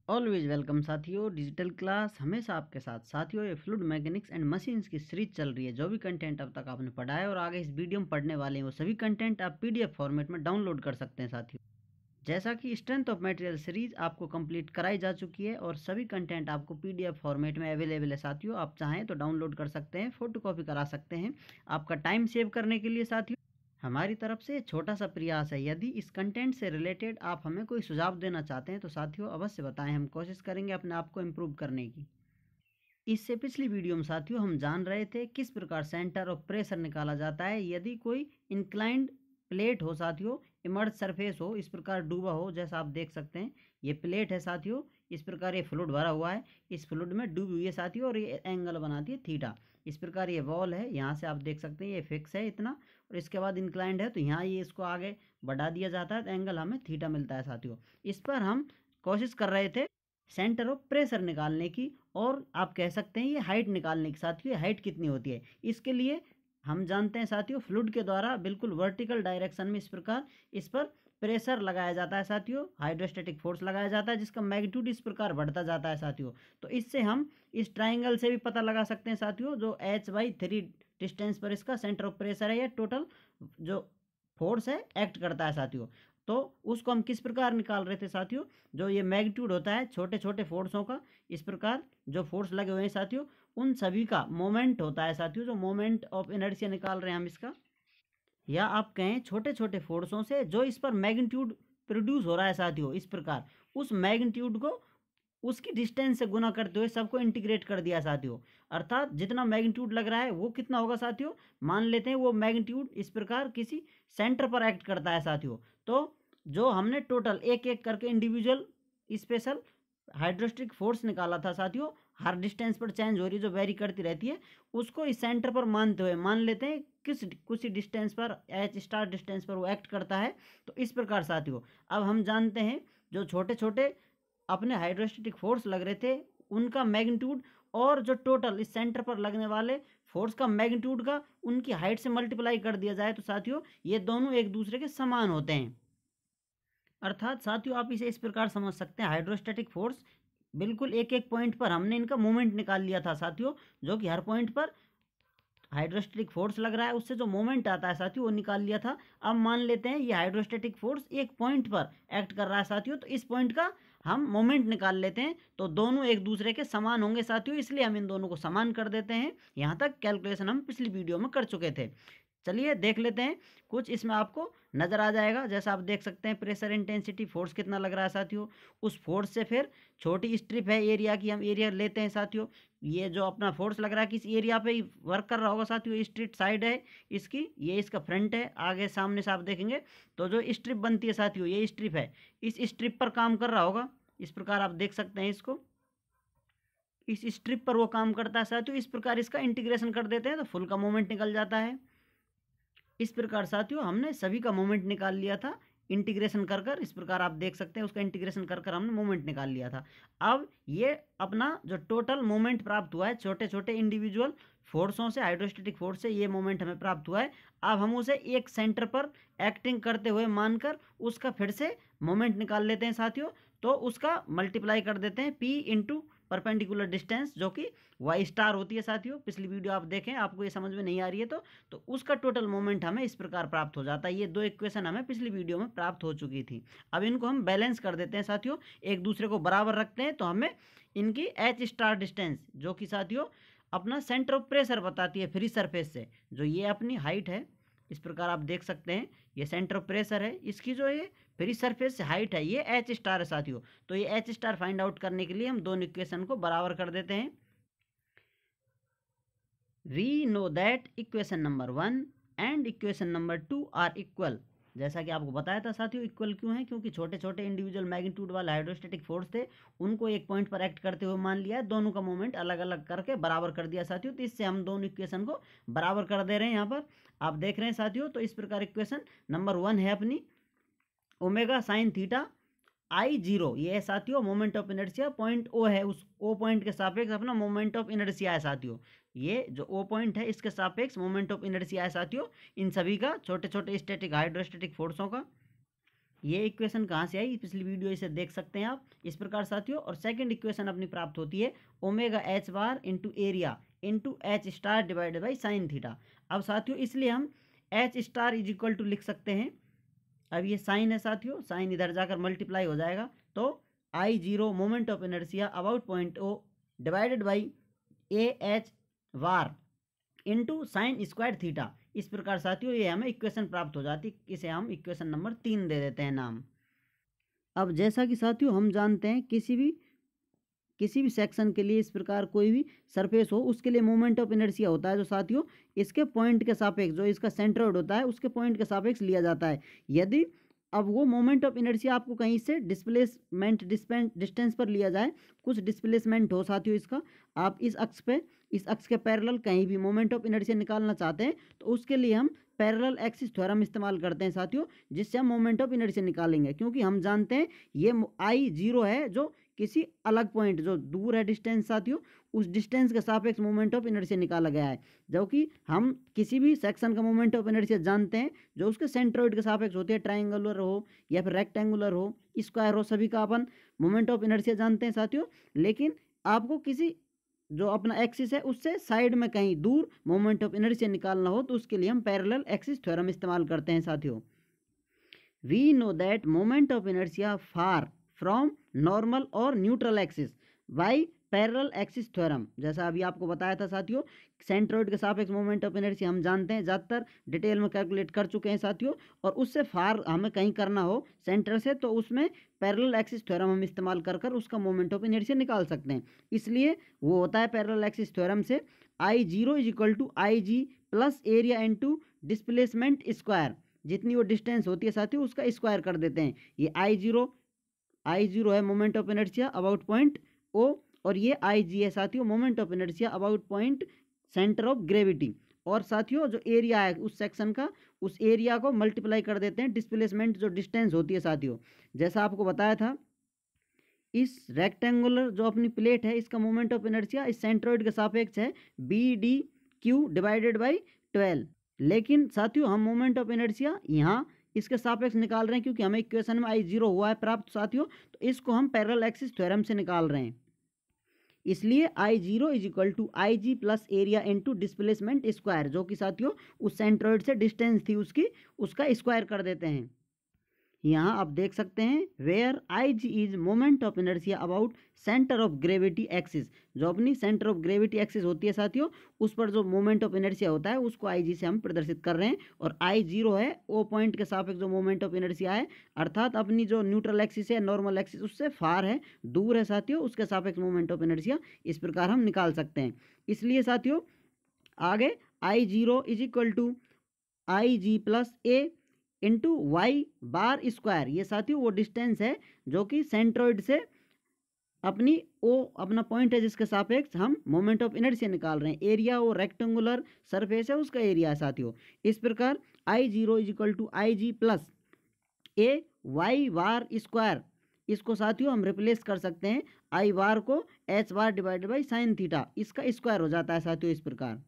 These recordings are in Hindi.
ऑलवेज वेलकम साथियों। डिजिटल क्लास हमेशा आपके साथ। साथियों, ये फ्लूइड मैकेनिक्स एंड मशीन्स की सीरीज चल रही है। जो भी कंटेंट अब तक आपने पढ़ा है और आगे इस वीडियो में पढ़ने वाले हैं, वो सभी कंटेंट आप पीडीएफ फॉर्मेट में डाउनलोड कर सकते हैं। साथियों, जैसा कि स्ट्रेंथ ऑफ मटेरियल सीरीज आपको कंप्लीट कराई जा चुकी है और सभी कंटेंट आपको पीडीएफ फॉर्मेट में अवेलेबल है। साथियों, आप चाहें तो डाउनलोड कर सकते हैं, फोटोकॉपी करा सकते हैं। आपका टाइम सेव करने के लिए साथियों हमारी तरफ से छोटा सा प्रयास है। यदि इस कंटेंट से रिलेटेड आप हमें कोई सुझाव देना चाहते हैं तो साथियों अवश्य बताएं, हम कोशिश करेंगे अपने आप को इम्प्रूव करने की। इससे पिछली वीडियो में साथियों हम जान रहे थे किस प्रकार सेंटर ऑफ प्रेशर निकाला जाता है यदि कोई इंक्लाइंड प्लेट हो साथियों, इमर्ज सरफेस हो, इस प्रकार डूबा हो। जैसा आप देख सकते हैं ये प्लेट है साथियों, इस प्रकार ये फ्लूइड भरा हुआ है, इस फ्लूइड में डूबी हुई है साथियों, और ये एंगल बनाती है थीटा। इस प्रकार ये वॉल है, यहाँ से आप देख सकते हैं ये फिक्स है इतना, और इसके बाद इंक्लाइंड है तो यहाँ ये इसको आगे बढ़ा दिया जाता है तो एंगल हमें थीटा मिलता है साथियों। इस पर हम कोशिश कर रहे थे सेंटर ऑफ प्रेशर निकालने की, और आप कह सकते हैं ये हाइट निकालने की। साथियों, हाइट कितनी होती है इसके लिए हम जानते हैं साथियों, फ्लूइड के द्वारा बिल्कुल वर्टिकल डायरेक्शन में इस प्रकार इस पर प्रेशर लगाया जाता है साथियों, हाइड्रोस्टैटिक फोर्स लगाया जाता है, जिसका मैग्नीट्यूड इस प्रकार बढ़ता जाता है साथियों। तो इससे हम इस ट्राइंगल से भी पता लगा सकते हैं साथियों, जो h/3 डिस्टेंस पर इसका सेंटर ऑफ प्रेशर है, या टोटल जो फोर्स है एक्ट करता है साथियों। तो उसको हम किस प्रकार निकाल रहे थे साथियों, जो ये मैग्नीट्यूड होता है छोटे छोटे फोर्सों का, इस प्रकार जो फोर्स लगे हुए हैं साथियों उन सभी का मोमेंट होता है साथियों, जो मोमेंट ऑफ इनर्शिया निकाल रहे हैं हम इसका। या आप कहें छोटे छोटे फोर्सों से जो इस पर मैग्नीट्यूड प्रोड्यूस हो रहा है साथियों, इस प्रकार उस मैग्नीट्यूड को उसकी डिस्टेंस से गुना करते हुए सबको इंटीग्रेट कर दिया साथियों। अर्थात जितना मैग्नीट्यूड लग रहा है वो कितना होगा साथियों, मान लेते हैं वो मैग्नीट्यूड इस प्रकार किसी सेंटर पर एक्ट करता है साथियों। तो जो हमने टोटल एक एक करके इंडिविजुअल स्पेशल हाइड्रोस्टिक फोर्स निकाला था साथियों, हर डिस्टेंस पर चेंज हो रही है, जो वेरी करती रहती है, उसको इस सेंटर पर मानते हुए मान लेते हैं किस कुछ डिस्टेंस पर h* डिस्टेंस पर वो एक्ट करता है। तो इस प्रकार साथियों अब हम जानते हैं जो छोटे छोटे अपने हाइड्रोस्टैटिक फोर्स लग रहे थे उनका मैग्नीट्यूड, और जो टोटल इस सेंटर पर लगने वाले फोर्स का मैग्नीट्यूड का उनकी हाइट से मल्टीप्लाई कर दिया जाए तो साथियों ये दोनों एक दूसरे के समान होते हैं। अर्थात साथियों आप इसे इस प्रकार समझ सकते हैं, हाइड्रोस्टैटिक फोर्स बिल्कुल एक एक पॉइंट पर हमने इनका मोमेंट निकाल लिया था साथियों, जो कि हर पॉइंट पर हाइड्रोस्टैटिक फोर्स लग रहा है उससे जो मोमेंट आता है साथियों वो निकाल लिया था। अब मान लेते हैं ये हाइड्रोस्टैटिक फोर्स एक पॉइंट पर एक्ट कर रहा है साथियों, तो इस पॉइंट का हम मोमेंट निकाल लेते हैं, तो दोनों एक दूसरे के समान होंगे साथियों, इसलिए हम इन दोनों को समान कर देते हैं। यहाँ तक कैलकुलेशन हम पिछली वीडियो में कर चुके थे। चलिए देख लेते हैं, कुछ इसमें आपको नज़र आ जाएगा। जैसा आप देख सकते हैं प्रेशर इंटेंसिटी फोर्स कितना लग रहा है साथियों, उस फोर्स से फिर छोटी स्ट्रिप है एरिया की, हम एरिया लेते हैं साथियों। ये जो अपना फोर्स लग रहा है किस एरिया पे ही वर्क कर रहा होगा साथियों, स्ट्रिप साइड है इसकी, ये इसका फ्रंट है, आगे सामने से आप देखेंगे तो जो स्ट्रिप बनती है साथियों ये स्ट्रिप है, इस स्ट्रिप पर काम कर रहा होगा। इस प्रकार आप देख सकते हैं इसको, इस स्ट्रिप पर वो काम करता है साथियों। इस प्रकार इसका इंटीग्रेशन कर देते हैं तो फुल का मोमेंट निकल जाता है। इस प्रकार साथियों हमने सभी का मोमेंट निकाल लिया था इंटीग्रेशन कर कर, इस प्रकार आप देख सकते हैं उसका इंटीग्रेशन कर कर हमने मोमेंट निकाल लिया था। अब ये अपना जो टोटल मोमेंट प्राप्त हुआ है छोटे छोटे इंडिविजुअल फोर्सों से, हाइड्रोस्टैटिक फोर्स से ये मोमेंट हमें प्राप्त हुआ है। अब हम उसे एक सेंटर पर एक्टिंग करते हुए मानकर उसका फिर से मोमेंट निकाल लेते हैं साथियों। तो उसका मल्टीप्लाई कर देते हैं P इंटू परपेंडिकुलर डिस्टेंस, जो कि y* होती है साथियों। पिछली वीडियो आप देखें, आपको ये समझ में नहीं आ रही है तो उसका टोटल मोमेंट हमें इस प्रकार प्राप्त हो जाता है। ये दो इक्वेशन हमें पिछली वीडियो में प्राप्त हो चुकी थी। अब इनको हम बैलेंस कर देते हैं साथियों, एक दूसरे को बराबर रखते हैं, तो हमें इनकी h* डिस्टेंस जो कि साथियों अपना सेंटर ऑफ प्रेशर बताती है फ्री सरफेस से, जो ये अपनी हाइट है, इस प्रकार आप देख सकते हैं ये सेंटर ऑफ प्रेशर है, इसकी जो ये फ्री सरफेस से हाइट है ये h* है साथियों। तो ये h* फाइंड आउट करने के लिए हम दोनों इक्वेशन को बराबर कर देते हैं। We know that equation number 1 and equation number 2 are equal। जैसा कि आपको बताया था साथियों इक्वल क्यों है, क्योंकि छोटे छोटे इंडिविजुअल मैग्नीट्यूड वाले हाइड्रोस्टैटिक फोर्स थे, उनको एक पॉइंट पर एक्ट करते हुए मान लिया है, दोनों का मोमेंट अलग अलग करके बराबर कर दिया साथियों। तो इससे हम दोनों इक्वेशन को बराबर कर दे रहे हैं। यहाँ पर आप देख रहे हैं साथियों, तो इस प्रकार इक्वेशन नंबर 1 है अपनी ओमेगा साइन थीटा I0, ये है साथियों moment of inertia, point O है, उस O पॉइंट के सापेक्ष अपना मोमेंट ऑफ इनर्शिया है साथियों। ये जो O पॉइंट है इसके सापेक्ष मोमेंट ऑफ इनर्शिया है साथियों इन सभी का, छोटे छोटे स्टैटिक हाइड्रोस्टैटिक फोर्सों का। ये इक्वेशन कहाँ से आई, पिछली वीडियो इसे देख सकते हैं आप इस प्रकार साथियों। और सेकंड इक्वेशन अपनी प्राप्त होती है omega H bar into area into H star divided by sine theta. अब साथियों इसलिए हम H star is equal to लिख सकते हैं, अब ये साइन है साथियों, साइन इधर जाकर मल्टीप्लाई हो जाएगा, तो I zero moment of inertia about point O divided by A H bar into sine square theta. इस प्रकार साथियों ये हमें इक्वेशन प्राप्त हो जाती, इसे हम इक्वेशन नंबर 3 दे देते हैं नाम। अब जैसा कि साथियों हम जानते हैं किसी भी सेक्शन के लिए इस प्रकार कोई भी सरफेस हो उसके लिए मोमेंट ऑफ इनर्शिया होता है जो साथियों इसके पॉइंट के सापेक्ष, जो इसका सेंट्रोइड होता है उसके पॉइंट के सापेक्ष लिया जाता है। यदि अब वो मोमेंट ऑफ इनर्शिया आपको कहीं से डिस्प्लेसमेंट डिस्टेंस पर लिया जाए, कुछ डिस्प्लेसमेंट हो साथियों इसका, आप इस अक्ष के पैरेलल कहीं भी मोमेंट ऑफ इनर्शिया निकालना चाहते हैं, तो उसके लिए हम पैरेलल एक्सिस थ्योरम इस्तेमाल करते हैं साथियों, जिससे हम मोमेंट ऑफ इनर्शिया निकालेंगे। क्योंकि हम जानते हैं ये आई जीरो है जो किसी अलग पॉइंट जो दूर है डिस्टेंस साथियों, उस डिस्टेंस के सापेक्ष मोमेंट ऑफ इनर्शिया निकाला गया है। जबकि हम किसी भी सेक्शन का मोमेंट ऑफ इनर्शिया जानते हैं जो उसके सेंट्रोइड के सापेक्ष होती है, ट्राइंगुलर हो या फिर रेक्टेंगुलर हो, स्क्वायर हो, सभी का अपन मोमेंट ऑफ इनर्शिया जानते हैं साथियों। लेकिन आपको किसी जो अपना एक्सिस है उससे साइड में कहीं दूर मोमेंट ऑफ इनर्शिया निकालना हो तो उसके लिए हम पैरेलल एक्सिस थ्योरम इस्तेमाल करते हैं साथियों। We know that moment of inertia far from normal और neutral axis by parallel axis theorem. जैसा अभी आपको बताया था साथियों, सेंट्रोइड के सापेक्ष मोमेंट ऑफ इनर्शिया हम जानते हैं, ज़्यादातर डिटेल में कैलकुलेट कर चुके हैं साथियों। और उससे फार हमें कहीं करना हो सेंटर से, तो उसमें पैरेलल एक्सिस थ्योरम हम इस्तेमाल कर उसका मोमेंट ऑफ इनर्शिया निकाल सकते हैं। इसलिए वो होता है पैरेलल एक्सिस थ्योरम से I zero is equal to I G plus area into displacement square, जितनी वो डिस्टेंस होती है साथियों उसका स्क्वायर कर देते हैं। ये आई जीरो है moment of inertia about point O, और ये आई जी है साथियों moment of inertia about point centre of gravity. और साथियों जो एरिया है उस सेक्शन का, उस एरिया को मल्टीप्लाई कर देते हैं डिस्प्लेसमेंट जो डिस्टेंस होती है साथियों। जैसा आपको बताया था, इस रेक्टेंगुलर जो अपनी प्लेट है इसका मोमेंट ऑफ इनर्शिया इस सेंट्रोइड के सापेक्ष है B D cube divided by 12। लेकिन साथियों हम मोमेंट ऑफ इनर्शिया यहाँ इसके सापेक्ष निकाल रहे हैं क्योंकि हमें इक्वेशन में आई जीरो हुआ है प्राप्त साथियों, तो इसको हम पैरेलल एक्सिस थ्योरम से निकाल रहे हैं। इसलिए I zero is equal to I G plus area into displacement square, जो कि साथियों उस सेंट्रोइड से डिस्टेंस थी उसका स्क्वायर कर देते हैं। यहाँ आप देख सकते हैं where I G is moment of inertia about centre of gravity axis, जो अपनी सेंटर ऑफ ग्रेविटी एक्सिस होती है साथियों उस पर जो मोमेंट ऑफ इनर्शिया होता है उसको आई जी से हम प्रदर्शित कर रहे हैं। और आई जीरो है ओ पॉइंट के सापेक्ष जो मोमेंट ऑफ इनर्शिया है, अर्थात अपनी जो न्यूट्रल एक्सिस है नॉर्मल एक्सिस उससे फार है, दूर है साथियों, उसके सापेक्ष मोमेंट ऑफ इनर्शिया इस प्रकार हम निकाल सकते हैं। इसलिए साथियों आगे I zero is equal to I G plus A into Y bar square, ये साथियों वो डिस्टेंस है जो कि सेंट्रोइड से अपना पॉइंट है जिसके सापेक्ष हम मोमेंट ऑफ इनर्शिया निकाल रहे हैं। एरिया वो रेक्टेंगुलर सरफेस है उसका एरिया है साथियों। इस प्रकार I zero is equal to I G plus A Y bar square, इसको साथियों हम रिप्लेस कर सकते हैं आई बार को H bar divided by sine theta, इसका स्क्वायर हो जाता है साथियों। इस प्रकार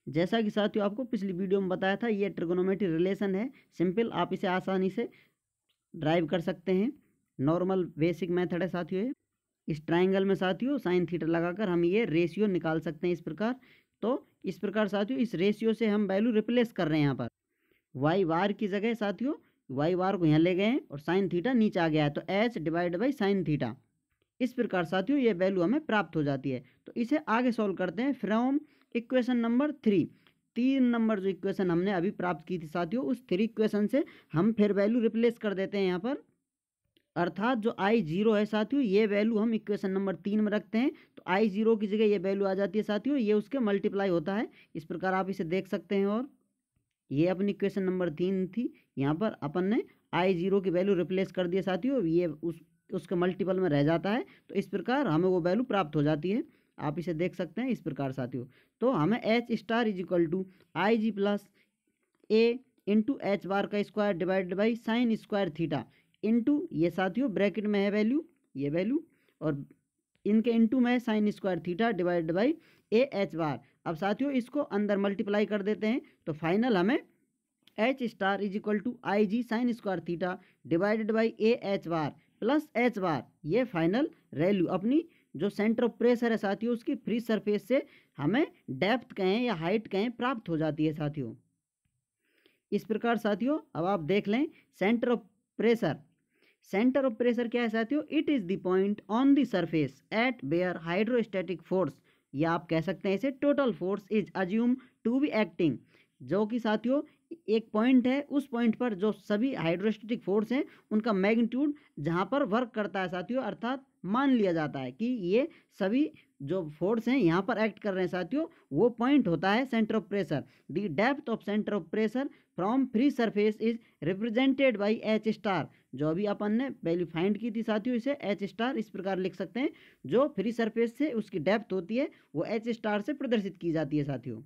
जैसा कि साथियों आपको पिछली वीडियो में बताया था, ये ट्रिगोनोमेट्री रिलेशन है सिंपल, आप इसे आसानी से ड्राइव कर सकते हैं। नॉर्मल बेसिक मेथड है साथियों ये। इस ट्राइंगल में साथियों साइन थीटा लगाकर हम ये रेशियो निकाल सकते हैं इस प्रकार। तो इस प्रकार साथियों इस रेशियो से हम वैल्यू रिप्लेस कर रहे हैं यहाँ पर, वाई बार की जगह साथियों वाई बार को यहाँ ले गए हैं और साइन थीटा नीचे आ गया है, तो H divide by sine theta. इस प्रकार साथियों ये वैल्यू हमें प्राप्त हो जाती है। तो इसे आगे सॉल्व करते हैं फ्रॉम इक्वेशन नंबर 3। 3 नंबर जो इक्वेशन हमने अभी प्राप्त की थी साथियों, उस 3 इक्वेशन से हम फिर वैल्यू रिप्लेस कर देते हैं यहाँ पर, अर्थात जो आई जीरो है साथियों ये वैल्यू हम इक्वेशन नंबर 3 में रखते हैं, तो आई जीरो की जगह ये वैल्यू आ जाती है साथियों, ये उसके मल्टीप्लाई होता है। इस प्रकार आप इसे देख सकते हैं। और ये अपनी इक्वेशन नंबर 3 थी, यहाँ पर अपन ने आई जीरो की वैल्यू रिप्लेस कर दिया साथियों, ये उसके मल्टीपल में रह जाता है, तो इस प्रकार हमें वो वैल्यू प्राप्त हो जाती है। आप इसे देख सकते हैं इस प्रकार साथियों। तो हमें H star is equal to I G plus A into H bar का square divided by sine square theta into ये साथियों ब्रैकेट में है वैल्यू, ये वैल्यू, और इनके इंटू में है sine square theta divided by A H bar. अब साथियों इसको अंदर मल्टीप्लाई कर देते हैं, तो फाइनल हमें H star is equal to I G sine square theta divided by A H bar plus H bar. ये फाइनल वैल्यू अपनी जो सेंटर ऑफ प्रेशर है साथियों उसकी फ्री सरफेस से हमें डेप्थ कहें या हाइट कहें प्राप्त हो जाती है साथियों। इस प्रकार साथियों अब आप देख लें centre of pressure. Centre of pressure क्या है साथियों? It is the point on the surface at where hydrostatic force, या आप कह सकते हैं इसे total force is assume to be acting. जो कि साथियों एक पॉइंट है, उस पॉइंट पर जो सभी हाइड्रोस्टैटिक फोर्स हैं उनका मैग्नीट्यूड जहां पर वर्क करता है साथियों, अर्थात मान लिया जाता है कि ये सभी जो फोर्स हैं यहाँ पर एक्ट कर रहे हैं साथियों, वो पॉइंट होता है centre of pressure. The depth of centre of pressure from free surface is represented by H star. जो अभी अपन ने वैल्यू फाइंड की थी साथियों, इसे एच स्टार इस प्रकार लिख सकते हैं। जो फ्री सरफेस से उसकी डेप्थ होती है वो एच स्टार से प्रदर्शित की जाती है साथियों।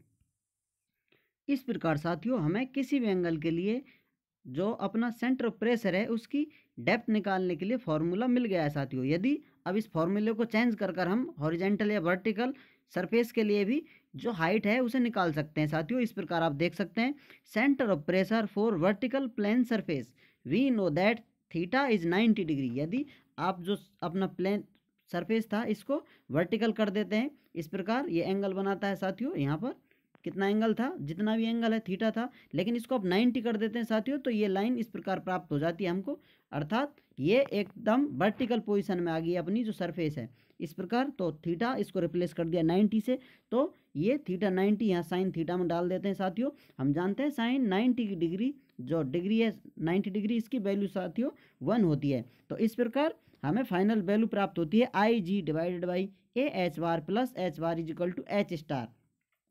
इस प्रकार साथियों हमें किसी भी एंगल के लिए जो अपना सेंटर ऑफ प्रेशर है उसकी डेप्थ निकालने के लिए फॉर्मूला मिल गया है साथियों। यदि अब इस फॉर्मूले को चेंज कर हम हॉरिजेंटल या वर्टिकल सरफेस के लिए भी जो हाइट है उसे निकाल सकते हैं साथियों। इस प्रकार आप देख सकते हैं centre of pressure for vertical plane surface we know that theta is 90 degree. यदि आप जो अपना प्लेन सरफेस था इसको वर्टिकल कर देते हैं, इस प्रकार ये एंगल बनाता है साथियों। यहाँ पर कितना एंगल था? जितना भी एंगल है थीटा था, लेकिन इसको आप 90 कर देते हैं साथियों तो ये लाइन इस प्रकार प्राप्त हो जाती है हमको, अर्थात ये एकदम वर्टिकल पोजीशन में आ गई अपनी जो सरफेस है। इस प्रकार तो थीटा इसको रिप्लेस कर दिया 90 से, तो ये थीटा 90 यहाँ साइन थीटा में डाल देते हैं साथियों। हम जानते हैं साइन 90 की डिग्री जो डिग्री है 90 डिग्री, इसकी वैल्यू साथियों 1 होती है। तो इस प्रकार हमें फाइनल वैल्यू प्राप्त होती है I G divided by A H bar plus H bar is equal to H star.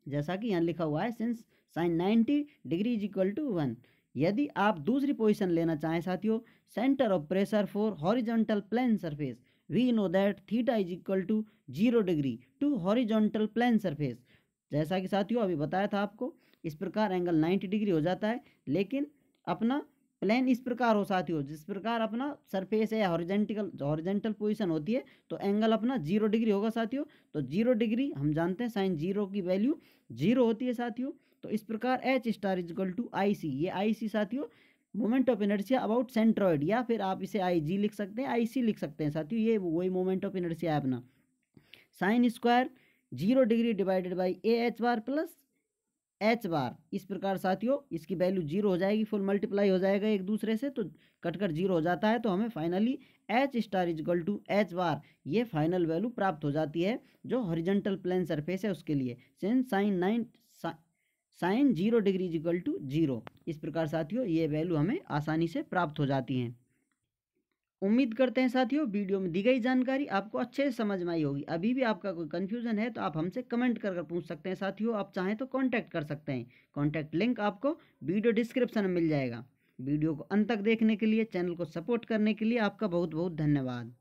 जैसा कि यहाँ लिखा हुआ है since sine 90 degree is equal to 1। यदि आप दूसरी पोजीशन लेना चाहें साथियों, centre of pressure for horizontal plane surface we know that theta is equal to 0 degree to horizontal plane surface. जैसा कि साथियों अभी बताया था आपको, इस प्रकार एंगल 90 डिग्री हो जाता है, लेकिन अपना प्लेन इस प्रकार हो साथियों, जिस प्रकार अपना सरफेस है हॉरिजेंटल पोजीशन होती है तो एंगल अपना 0 डिग्री होगा साथियों। तो 0 डिग्री हम जानते हैं साइन 0 की वैल्यू 0 होती है साथियों। तो इस प्रकार H star is equal to I C, ये आई सी साथियों moment of inertia about centroid, या फिर आप इसे आई जी लिख सकते हैं, आई सी लिख सकते हैं साथियों। ये वही मोमेंट ऑफ इनर्शिया है अपना। Sine square 0 degree divided by A H bar plus H bar. इस प्रकार साथियों इसकी वैल्यू 0 हो जाएगी, फुल मल्टीप्लाई हो जाएगा एक दूसरे से, तो कटकर 0 हो जाता है। तो हमें finally H star is equal to H bar, ये फाइनल वैल्यू प्राप्त हो जाती है जो हॉरिजॉन्टल प्लेन सरफेस है उसके लिए, since sine 0 degree is equal to 0। इस प्रकार साथियों ये वैल्यू हमें आसानी से प्राप्त हो जाती हैं। उम्मीद करते हैं साथियों वीडियो में दी गई जानकारी आपको अच्छे से समझ में आई होगी। अभी भी आपका कोई कन्फ्यूजन है तो आप हमसे कमेंट कर पूछ सकते हैं साथियों। आप चाहें तो कांटेक्ट कर सकते हैं, कांटेक्ट लिंक आपको वीडियो डिस्क्रिप्शन में मिल जाएगा। वीडियो को अंत तक देखने के लिए, चैनल को सपोर्ट करने के लिए आपका बहुत बहुत धन्यवाद।